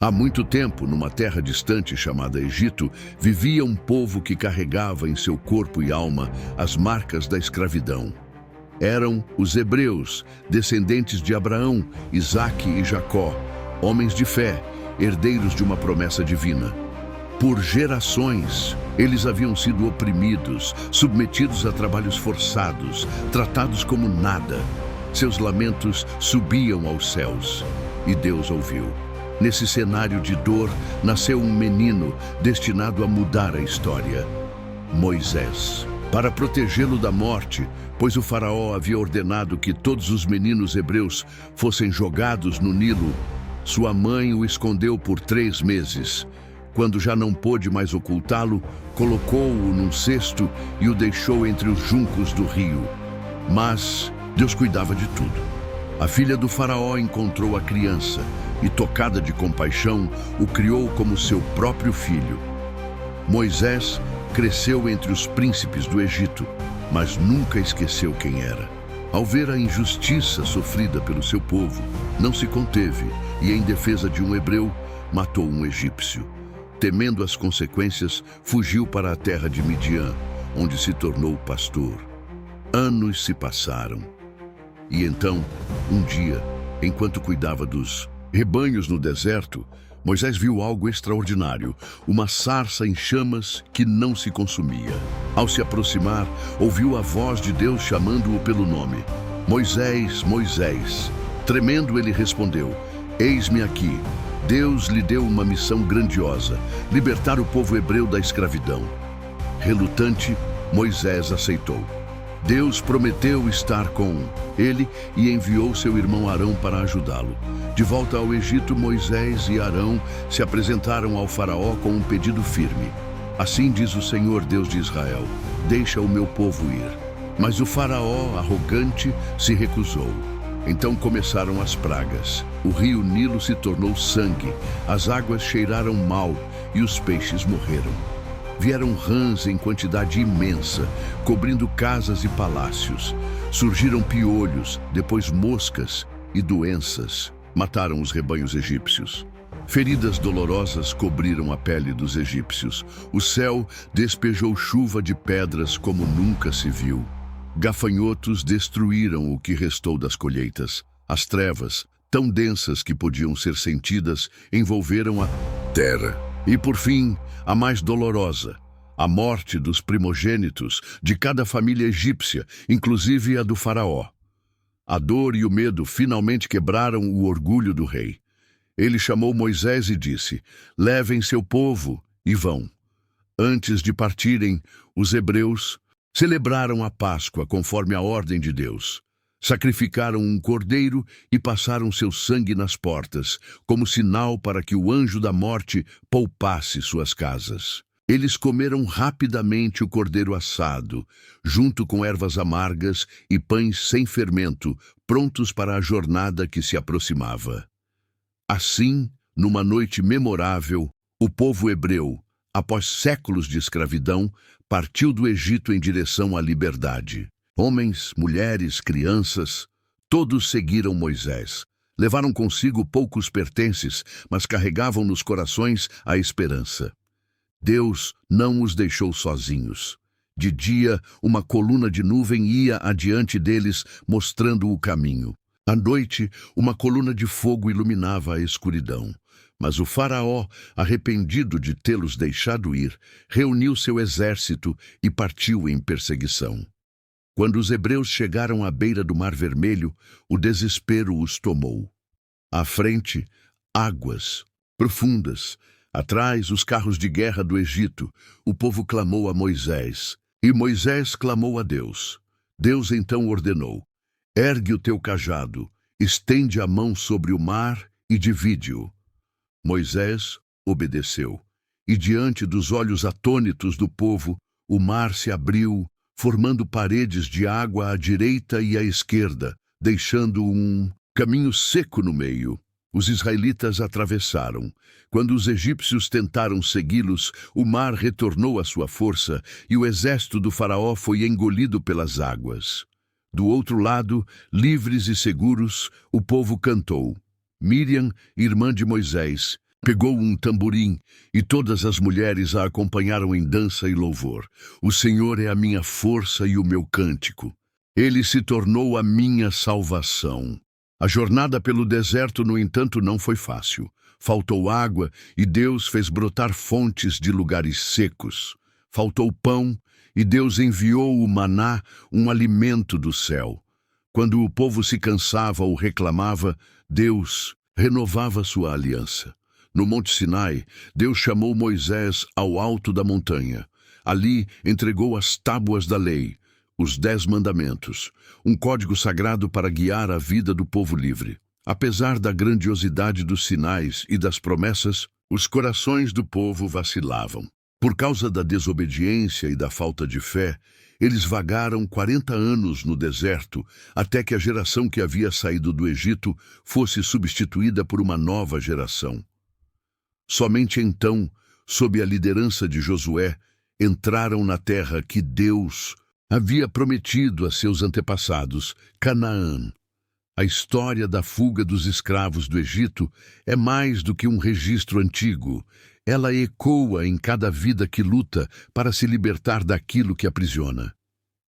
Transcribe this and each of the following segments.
Há muito tempo, numa terra distante chamada Egito, vivia um povo que carregava em seu corpo e alma as marcas da escravidão. Eram os hebreus, descendentes de Abraão, Isaque e Jacó, homens de fé, herdeiros de uma promessa divina. Por gerações, eles haviam sido oprimidos, submetidos a trabalhos forçados, tratados como nada. Seus lamentos subiam aos céus, e Deus ouviu. Nesse cenário de dor, nasceu um menino destinado a mudar a história: Moisés. Para protegê-lo da morte, pois o faraó havia ordenado que todos os meninos hebreus fossem jogados no Nilo, sua mãe o escondeu por 3 meses. Quando já não pôde mais ocultá-lo, colocou-o num cesto e o deixou entre os juncos do rio. Mas Deus cuidava de tudo. A filha do faraó encontrou a criança e, tocada de compaixão, o criou como seu próprio filho. Moisés cresceu entre os príncipes do Egito, mas nunca esqueceu quem era. Ao ver a injustiça sofrida pelo seu povo, não se conteve e, em defesa de um hebreu, matou um egípcio. Temendo as consequências, fugiu para a terra de Midian, onde se tornou pastor. Anos se passaram. E então, um dia, enquanto cuidava dos rebanhos no deserto, Moisés viu algo extraordinário, uma sarça em chamas que não se consumia. Ao se aproximar, ouviu a voz de Deus chamando-o pelo nome: Moisés, Moisés. Tremendo, ele respondeu: Eis-me aqui. Deus lhe deu uma missão grandiosa: libertar o povo hebreu da escravidão. Relutante, Moisés aceitou. Deus prometeu estar com ele e enviou seu irmão Arão para ajudá-lo. De volta ao Egito, Moisés e Arão se apresentaram ao faraó com um pedido firme. Assim diz o Senhor, Deus de Israel: deixa o meu povo ir. Mas o faraó, arrogante, se recusou. Então começaram as pragas. O rio Nilo se tornou sangue, as águas cheiraram mal e os peixes morreram. Vieram rãs em quantidade imensa, cobrindo casas e palácios. Surgiram piolhos, depois moscas e doenças. Mataram os rebanhos egípcios. Feridas dolorosas cobriram a pele dos egípcios. O céu despejou chuva de pedras como nunca se viu. Gafanhotos destruíram o que restou das colheitas. As trevas, tão densas que podiam ser sentidas, envolveram a terra. E por fim, a mais dolorosa, a morte dos primogênitos de cada família egípcia, inclusive a do faraó. A dor e o medo finalmente quebraram o orgulho do rei. Ele chamou Moisés e disse: levem seu povo e vão. Antes de partirem, os hebreus celebraram a Páscoa conforme a ordem de Deus. Sacrificaram um cordeiro e passaram seu sangue nas portas, como sinal para que o anjo da morte poupasse suas casas. Eles comeram rapidamente o cordeiro assado, junto com ervas amargas e pães sem fermento, prontos para a jornada que se aproximava. Assim, numa noite memorável, o povo hebreu, após séculos de escravidão, partiu do Egito em direção à liberdade. Homens, mulheres, crianças, todos seguiram Moisés. Levaram consigo poucos pertences, mas carregavam nos corações a esperança. Deus não os deixou sozinhos. De dia, uma coluna de nuvem ia adiante deles, mostrando o caminho. À noite, uma coluna de fogo iluminava a escuridão. Mas o faraó, arrependido de tê-los deixado ir, reuniu seu exército e partiu em perseguição. Quando os hebreus chegaram à beira do Mar Vermelho, o desespero os tomou. À frente, águas profundas. Atrás, os carros de guerra do Egito. O povo clamou a Moisés, e Moisés clamou a Deus. Deus então ordenou: ergue o teu cajado, estende a mão sobre o mar e divide-o. Moisés obedeceu, e diante dos olhos atônitos do povo, o mar se abriu, formando paredes de água à direita e à esquerda, deixando um caminho seco no meio. Os israelitas atravessaram. Quando os egípcios tentaram segui-los, o mar retornou à sua força e o exército do faraó foi engolido pelas águas. Do outro lado, livres e seguros, o povo cantou. Míriam, irmã de Moisés, Pegou um tamborim e todas as mulheres a acompanharam em dança e louvor. O Senhor é a minha força e o meu cântico. Ele se tornou a minha salvação. A jornada pelo deserto, no entanto, não foi fácil. Faltou água e Deus fez brotar fontes de lugares secos. Faltou pão e Deus enviou o maná, um alimento do céu. Quando o povo se cansava ou reclamava, Deus renovava sua aliança. No Monte Sinai, Deus chamou Moisés ao alto da montanha. Ali entregou as tábuas da lei, os 10 mandamentos, um código sagrado para guiar a vida do povo livre. Apesar da grandiosidade dos sinais e das promessas, os corações do povo vacilavam. Por causa da desobediência e da falta de fé, eles vagaram 40 anos no deserto, até que a geração que havia saído do Egito fosse substituída por uma nova geração. Somente então, sob a liderança de Josué, entraram na terra que Deus havia prometido a seus antepassados, Canaã. A história da fuga dos escravos do Egito é mais do que um registro antigo. Ela ecoa em cada vida que luta para se libertar daquilo que aprisiona.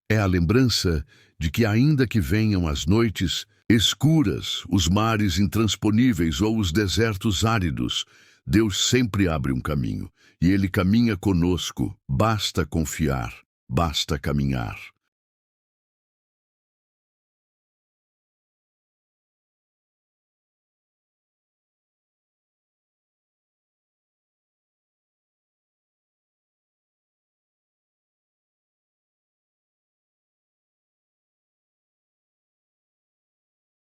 É a lembrança de que, ainda que venham as noites escuras, os mares intransponíveis ou os desertos áridos, Deus sempre abre um caminho, e Ele caminha conosco. Basta confiar, basta caminhar.